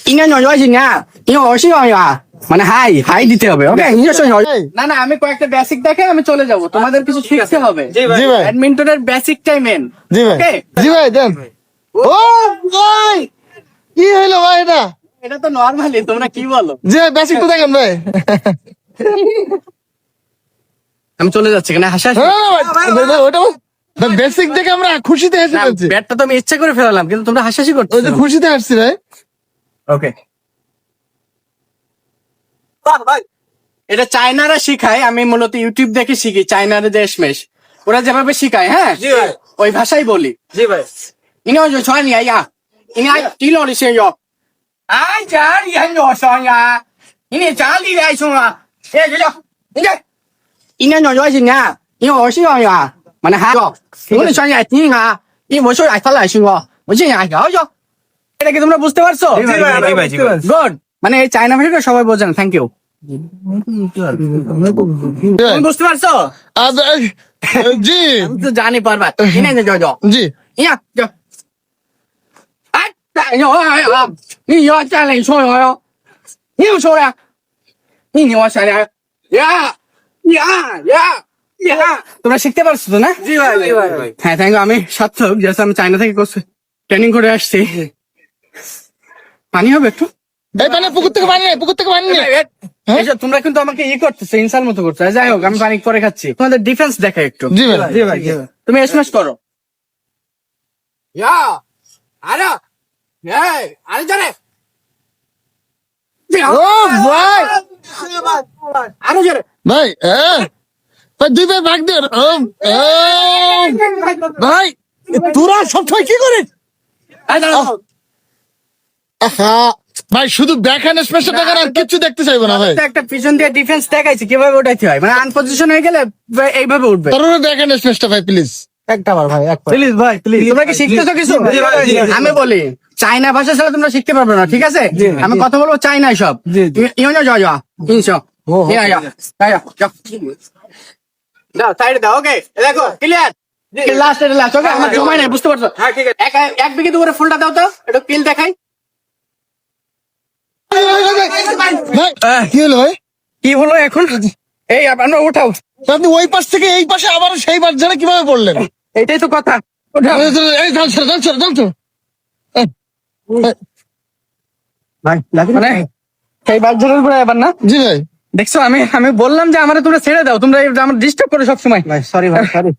应该鸟是呀，因为我是呀，মানে high high দিতে হবে ওকে নিজস্ব না না আমি কয়েকটা বেসিক দেখে আমি চলে যাব তোমাদের কিছু শিখতে হবে জি ভাই ব্যাডমিন্টনের বেসিকটাই মেন জি ভাই ওকে জি ভাই দেন ও ভাই কি হলো ভাই এটা এটা তো নরমালি তোমরা কি বলো জি ভাই বেসিক তো দেখেন ভাই আমি চলে যাচ্ছি কেন হাসাহাসি ওটা বেসিক দেখে আমরা খুশিতে হেসে ফেলছি ব্যাটটা তো আমি ইচ্ছা করে ফেলালাম কিন্তু তোমরা হাসাহাসি করছো ওই যে খুশিতে হাসছি ভাই ওকে এটা চায়নারা শিখায় আমি মূলত ইউটিউব দেখে শিখি চায়নার দেশমেশ ওরা যেভাবে শিখায় হ্যাঁ জি ভাই ওই ভাষাই বলি জি ভাই 应该就穿你呀，应该低落的先有。哎，家里很多双呀，你的家里来说啊，哎，就叫应该就要钱呀，因为我是要呀，嘛那还有，我的双呀听啊，因为我说哎他来说我这样要要，এটা কি তোমরা বুঝতে পারছো? গুড মানে এই চায়না ভাষাটা সবাই বোঝে না থ্যাংক ইউ তুমি বুঝতে পারছো জি আমি তো জানি পারবা ইনে যাও জি ইয়া যাও哎，有啊！你要再来说哟，你又说了，你我想了，呀呀！তোমরা শিখতে পারছো তো না জি ভাই জি ভাই হ্যাঁ থ্যাংক ইউ আমি সার্থক যেহেতু আমি চায়না থেকে কোর্স ট্রেনিং করে আসছি পানি হবে একটু এই পানি পুকুর থেকে পানি নেই পুকুর থেকে পানি নেই এসব তোমরা কিন্তু আমাকে করতেছো ইনসাল মতো করছো যাই হোক আমি পানি পরে খাচ্ছি তোমাদের ডিফেন্স দেখাই একটু জি ভাই জি ভাই তুমি এসএমএস করো ইয়া আরে এই আরে জানে ও ভাই আরে জানে ভাই ভাই দুই ভাই ভাগ দে ভাই তোরা সবসময় কি করে ভাই শুধু ব্যাক হ্যান্ড স্পেশাল টাকা আর কিছু দেখতে চাইবো না ভাই একটা পিছন দিয়ে ডিফেন্স দেখাইছি কিভাবে উঠাইতে হয় মানে আনপজিশন হয়ে গেলে এইভাবে উঠবে তোর ব্যাক হ্যান্ড স্পেশাল ভাই প্লিজ একটা বার ভাই এক প্লিজ ভাই প্লিজ তোমরা কি শিখতেছো কিছু আমি বলি চাইনা ভাষা ছাড়া তোমরা শিখতে পারবে না ঠিক আছে আমি কথা বলবো চাইনাই সব ইউনো যাও যাও ইনশো ইয়া ইয়া ইয়া দাও সাইড দাও ওকে দেখো ক্লিয়ার লাস্ট এর লাস্ট ওকে আমার সময় নাই বুঝতে পারছো হ্যাঁ ঠিক আছে এক বিঘে উপরে ফুলটা দাও তো একটু পিল দেখাই কি হলো ভাই কি হলো এখন এই আমরা উঠাও আপনি ওই পাশ থেকে এই পাশে আবার সেই পাশ ঝাড়ে কিভাবে পড়লেন এটাই তো কথা এই ধান ছেড়ে ভাই মানে সেই বাচ্চাদের উপরে এবার না জি ভাই দেখছো আমি বললাম যে আমার তোমরা ছেড়ে দাও তোমরা আমার ডিস্টার্ব করো সবসময় ভাই সরি ভাই সরি